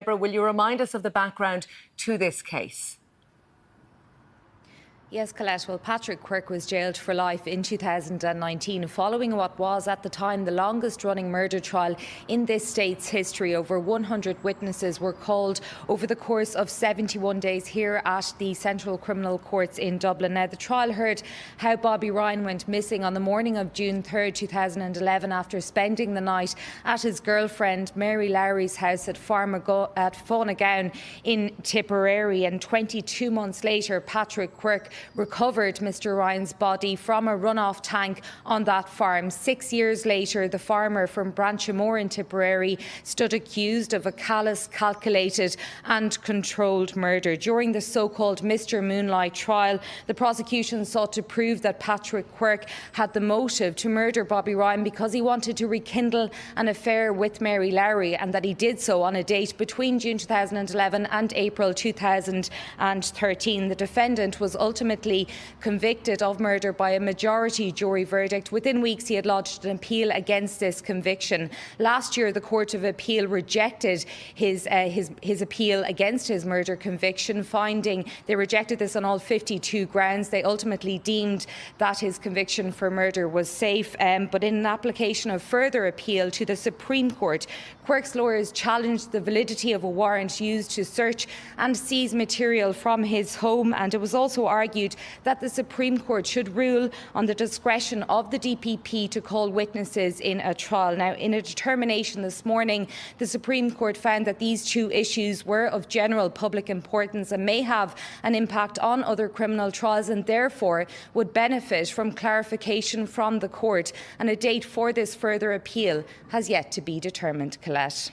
Deborah, will you remind us of the background to this case? Yes, Colette. Well, Patrick Quirke was jailed for life in 2019 following what was at the time the longest running murder trial in this state's history. Over 100 witnesses were called over the course of 71 days here at the Central Criminal Courts in Dublin. Now, the trial heard how Bobby Ryan went missing on the morning of June 3rd, 2011 after spending the night at his girlfriend Mary Lowry's house at Faunagown in Tipperary. And 22 months later, Patrick Quirke recovered Mr. Ryan's body from a runoff tank on that farm. 6 years later, the farmer from Branchemore in Tipperary stood accused of a callous, calculated and controlled murder. During the so-called Mr. Moonlight trial, the prosecution sought to prove that Patrick Quirke had the motive to murder Bobby Ryan because he wanted to rekindle an affair with Mary Lowry, and that he did so on a date between June 2011 and April 2013. The defendant was ultimately convicted of murder by a majority jury verdict. Within weeks, he had lodged an appeal against this conviction. Last year, the Court of Appeal rejected his appeal against his murder conviction, they rejected this on all 52 grounds. They ultimately deemed that his conviction for murder was safe, but in an application of further appeal to the Supreme Court, Quirke's lawyers challenged the validity of a warrant used to search and seize material from his home, and it was also argued that the Supreme Court should rule on the discretion of the DPP to call witnesses in a trial. Now, in a determination this morning, the Supreme Court found that these two issues were of general public importance and may have an impact on other criminal trials, and therefore would benefit from clarification from the court. And a date for this further appeal has yet to be determined. Colette.